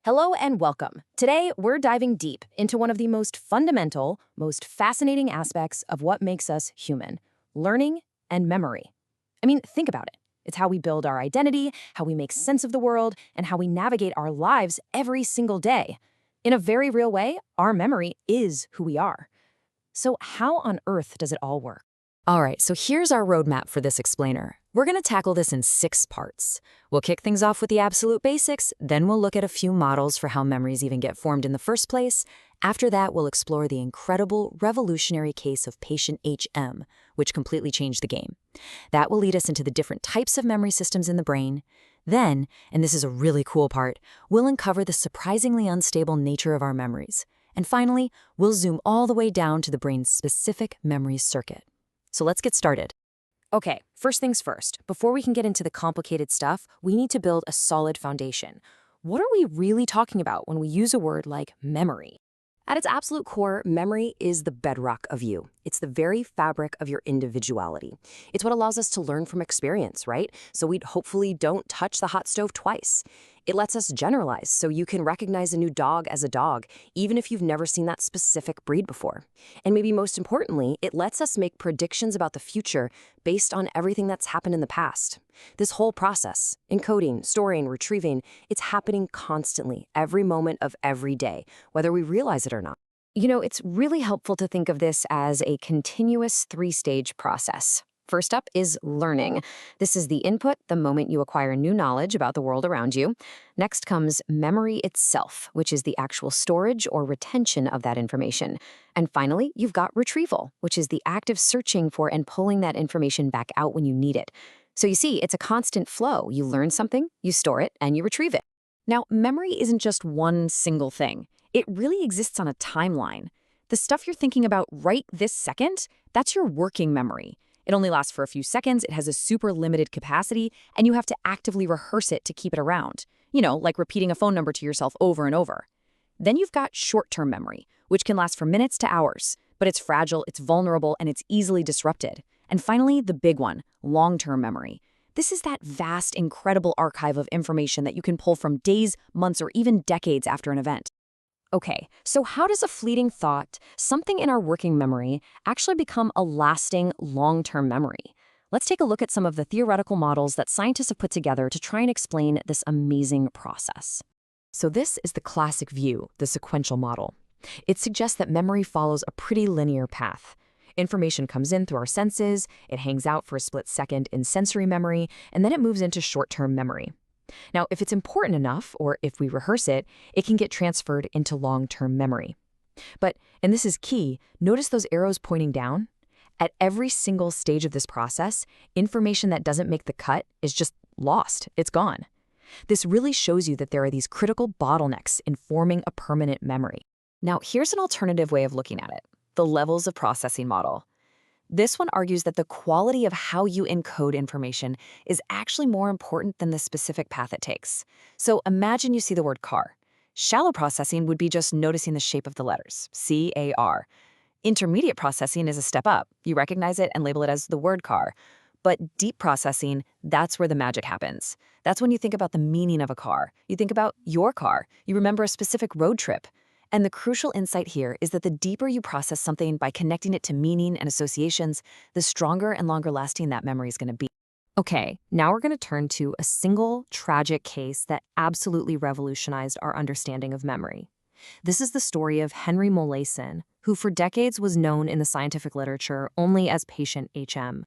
Hello and welcome. Today, we're diving deep into one of the most fundamental, most fascinating aspects of what makes us human: learning and memory. I mean, think about it. It's how we build our identity, how we make sense of the world, and how we navigate our lives every single day. In a very real way, our memory is who we are. So, how on earth does it all work? All right, so here's our roadmap for this explainer. We're going to tackle this in 6 parts. We'll kick things off with the absolute basics, then we'll look at a few models for how memories even get formed in the first place. After that, we'll explore the incredible, revolutionary case of patient HM, which completely changed the game. That will lead us into the different types of memory systems in the brain. Then, and this is a really cool part, we'll uncover the surprisingly unstable nature of our memories. And finally, we'll zoom all the way down to the brain's specific memory circuit. So let's get started. Okay, first things first. Before we can get into the complicated stuff, we need to build a solid foundation. What are we really talking about when we use a word like memory? At its absolute core, memory is the bedrock of you. It's the very fabric of your individuality. It's what allows us to learn from experience, right? So we hopefully don't touch the hot stove twice. It lets us generalize, so you can recognize a new dog as a dog, even if you've never seen that specific breed before. And maybe most importantly, it lets us make predictions about the future based on everything that's happened in the past. This whole process, encoding, storing, retrieving, it's happening constantly, every moment of every day, whether we realize it or not. You know, it's really helpful to think of this as a continuous 3-stage process. First up is learning. This is the input, the moment you acquire new knowledge about the world around you. Next comes memory itself, which is the actual storage or retention of that information. And finally, you've got retrieval, which is the active searching for and pulling that information back out when you need it. So you see, it's a constant flow. You learn something, you store it, and you retrieve it. Now, memory isn't just one single thing. It really exists on a timeline. The stuff you're thinking about right this second, that's your working memory. It only lasts for a few seconds, it has a super limited capacity, and you have to actively rehearse it to keep it around. You know, like repeating a phone number to yourself over and over. Then you've got short-term memory, which can last from minutes to hours, but it's fragile, it's vulnerable, and it's easily disrupted. And finally, the big one, long-term memory. This is that vast, incredible archive of information that you can pull from days, months, or even decades after an event. Okay, so how does a fleeting thought, something in our working memory, actually become a lasting, long-term memory? Let's take a look at some of the theoretical models that scientists have put together to try and explain this amazing process. So this is the classic view, the sequential model. It suggests that memory follows a pretty linear path. Information comes in through our senses, it hangs out for a split second in sensory memory, and then it moves into short-term memory. Now, if it's important enough, or if we rehearse it, it can get transferred into long-term memory. But, and this is key, notice those arrows pointing down? At every single stage of this process, information that doesn't make the cut is just lost. It's gone. This really shows you that there are these critical bottlenecks in forming a permanent memory. Now, here's an alternative way of looking at it: the levels of processing model. This one argues that the quality of how you encode information is actually more important than the specific path it takes. So imagine you see the word car. Shallow processing would be just noticing the shape of the letters, C-A-R. Intermediate processing is a step up. You recognize it and label it as the word car. But deep processing, that's where the magic happens. That's when you think about the meaning of a car. You think about your car. You remember a specific road trip. And the crucial insight here is that the deeper you process something by connecting it to meaning and associations, the stronger and longer lasting that memory is going to be. Okay, now we're going to turn to a single tragic case that absolutely revolutionized our understanding of memory. This is the story of Henry Molaison, who for decades was known in the scientific literature only as patient HM.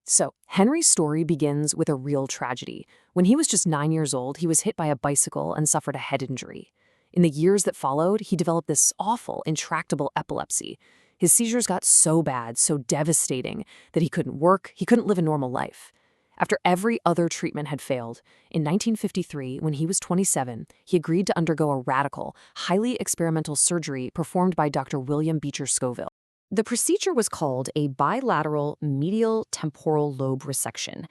So, Henry's story begins with a real tragedy. When he was just 9 years old, he was hit by a bicycle and suffered a head injury. In the years that followed, he developed this awful, intractable epilepsy. His seizures got so bad, so devastating, that he couldn't work, he couldn't live a normal life. After every other treatment had failed, in 1953, when he was 27, he agreed to undergo a radical, highly experimental surgery performed by Dr. William Beecher Scoville. The procedure was called a bilateral medial temporal lobe resection.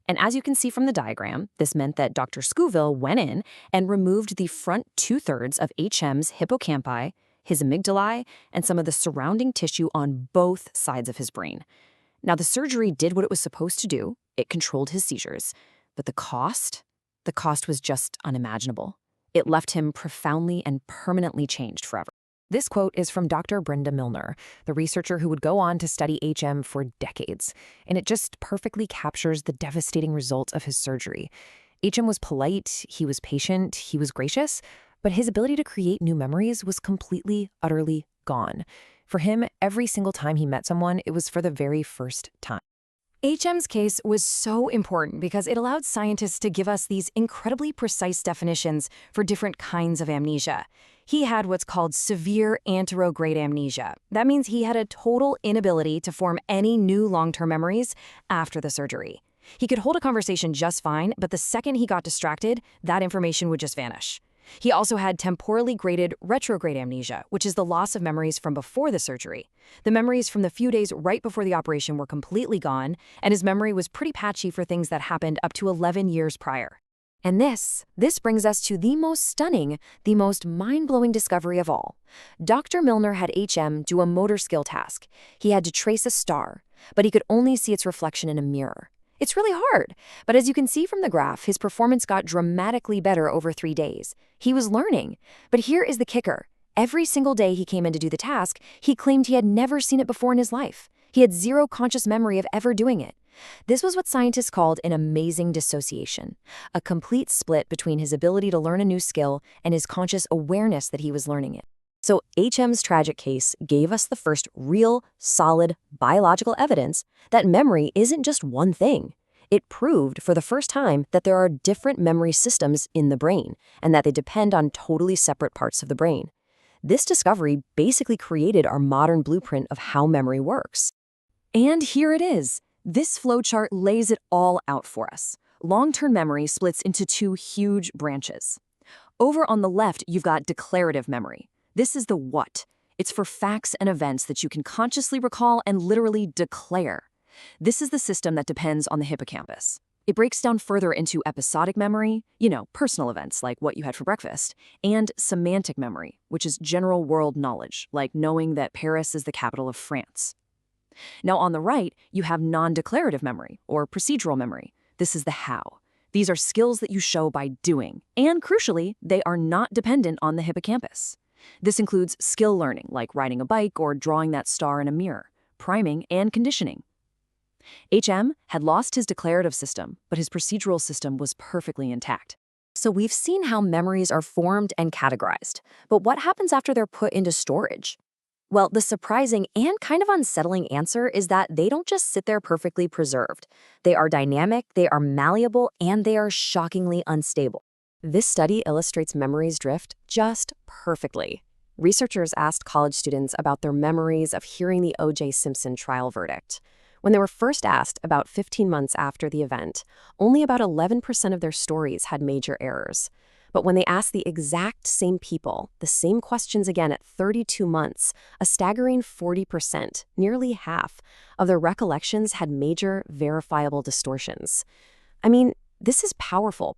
And as you can see from the diagram, this meant that Dr. Scoville went in and removed the front 2/3 of HM's hippocampi, his amygdalae, and some of the surrounding tissue on both sides of his brain. Now, the surgery did what it was supposed to do. It controlled his seizures. But the cost was just unimaginable. It left him profoundly and permanently changed forever. This quote is from Dr. Brenda Milner, the researcher who would go on to study HM for decades, and it just perfectly captures the devastating results of his surgery. HM was polite, he was patient, he was gracious, but his ability to create new memories was completely, utterly gone. For him, every single time he met someone, it was for the very first time. HM's case was so important because it allowed scientists to give us these incredibly precise definitions for different kinds of amnesia. He had what's called severe anterograde amnesia. That means he had a total inability to form any new long-term memories after the surgery. He could hold a conversation just fine, but the second he got distracted, that information would just vanish. He also had temporally graded retrograde amnesia, which is the loss of memories from before the surgery. The memories from the few days right before the operation were completely gone, and his memory was pretty patchy for things that happened up to 11 years prior. And this brings us to the most stunning, the most mind-blowing discovery of all. Dr. Milner had HM do a motor skill task. He had to trace a star, but he could only see its reflection in a mirror. It's really hard, but as you can see from the graph, his performance got dramatically better over 3 days. He was learning, but here is the kicker. Every single day he came in to do the task, he claimed he had never seen it before in his life. He had zero conscious memory of ever doing it. This was what scientists called an amazing dissociation, a complete split between his ability to learn a new skill and his conscious awareness that he was learning it. So HM's tragic case gave us the first real, solid, biological evidence that memory isn't just one thing. It proved for the first time that there are different memory systems in the brain and that they depend on totally separate parts of the brain. This discovery basically created our modern blueprint of how memory works. And here it is. This flowchart lays it all out for us. Long-term memory splits into 2 huge branches. Over on the left, you've got declarative memory. This is the what. It's for facts and events that you can consciously recall and literally declare. This is the system that depends on the hippocampus. It breaks down further into episodic memory, personal events like what you had for breakfast, and semantic memory, which is general world knowledge, like knowing that Paris is the capital of France. Now on the right, you have non-declarative memory, or procedural memory. This is the how. These are skills that you show by doing, and crucially, they are not dependent on the hippocampus. This includes skill learning, like riding a bike or drawing that star in a mirror, priming and conditioning. HM had lost his declarative system, but his procedural system was perfectly intact. So we've seen how memories are formed and categorized, but what happens after they're put into storage? Well, the surprising and kind of unsettling answer is that they don't just sit there perfectly preserved. They are dynamic, they are malleable, and they are shockingly unstable. This study illustrates memory's drift just perfectly. Researchers asked college students about their memories of hearing the O.J. Simpson trial verdict. When they were first asked about 15 months after the event, only about 11% of their stories had major errors. But when they asked the exact same people the same questions again at 32 months, a staggering 40%, nearly half, of their recollections had major, verifiable distortions. I mean, this is powerful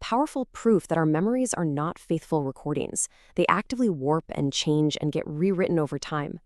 proof that our memories are not faithful recordings. They actively warp and change and get rewritten over time.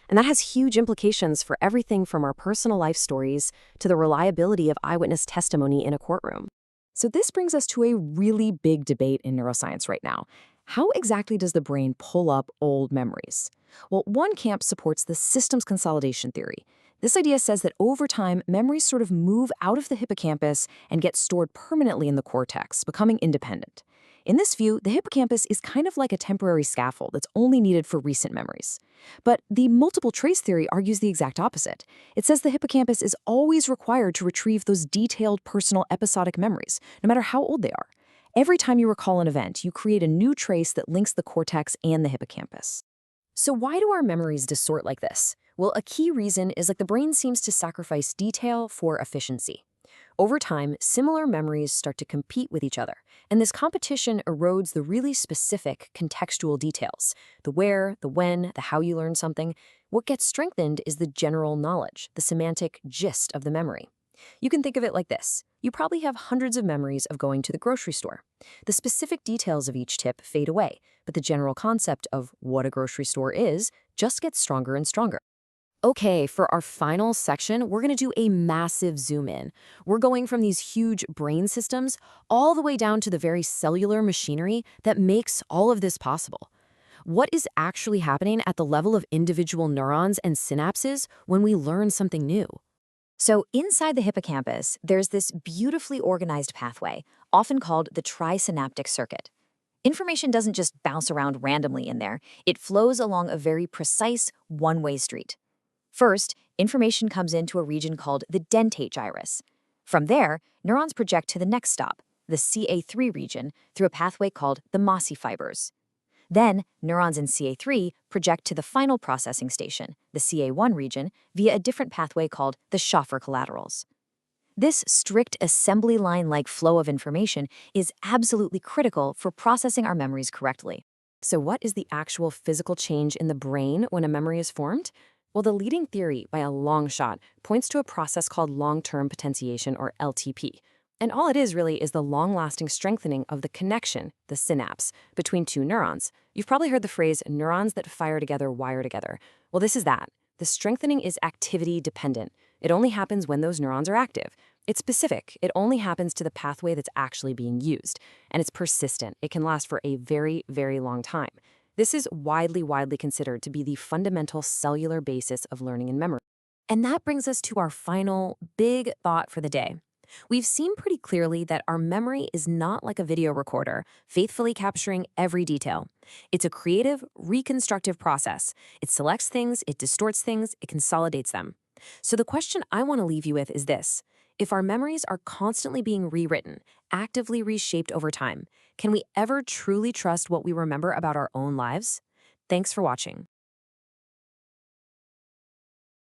And that has huge implications for everything from our personal life stories to the reliability of eyewitness testimony in a courtroom. So this brings us to a really big debate in neuroscience right now. How exactly does the brain pull up old memories? Well, one camp supports the systems consolidation theory. This idea says that over time, memories sort of move out of the hippocampus and get stored permanently in the cortex, becoming independent. In this view, the hippocampus is kind of like a temporary scaffold that's only needed for recent memories. But the multiple trace theory argues the exact opposite. It says the hippocampus is always required to retrieve those detailed personal episodic memories, no matter how old they are. Every time you recall an event, you create a new trace that links the cortex and the hippocampus. So why do our memories distort like this? Well, a key reason is the brain seems to sacrifice detail for efficiency. Over time, similar memories start to compete with each other, and this competition erodes the really specific contextual details, the where, the when, the how you learn something. What gets strengthened is the general knowledge, the semantic gist of the memory. You can think of it like this. You probably have hundreds of memories of going to the grocery store. The specific details of each tip fade away, but the general concept of what a grocery store is just gets stronger and stronger. Okay, for our final section, we're going to do a massive zoom in. We're going from these huge brain systems all the way down to the very cellular machinery that makes all of this possible. What is actually happening at the level of individual neurons and synapses when we learn something new? So, inside the hippocampus, there's this beautifully organized pathway, often called the trisynaptic circuit. Information doesn't just bounce around randomly in there, it flows along a very precise one-way street. First, information comes into a region called the dentate gyrus. From there, neurons project to the next stop, the CA3 region, through a pathway called the mossy fibers. Then, neurons in CA3 project to the final processing station, the CA1 region, via a different pathway called the Schaffer collaterals. This strict assembly line-like flow of information is absolutely critical for processing our memories correctly. So, what is the actual physical change in the brain when a memory is formed? Well, the leading theory, by a long shot, points to a process called long term potentiation, or LTP. And all it is really is the long lasting strengthening of the connection, the synapse, between two neurons. You've probably heard the phrase neurons that fire together wire together. Well, this is that. The strengthening is activity dependent. It only happens when those neurons are active. It's specific. It only happens to the pathway that's actually being used. And it's persistent. It can last for a very, very long time. This is widely considered to be the fundamental cellular basis of learning and memory. And that brings us to our final big thought for the day. We've seen pretty clearly that our memory is not like a video recorder, faithfully capturing every detail. It's a creative, reconstructive process. It selects things, it distorts things, it consolidates them. So the question I want to leave you with is this. If our memories are constantly being rewritten, actively reshaped over time, can we ever truly trust what we remember about our own lives? Thanks for watching.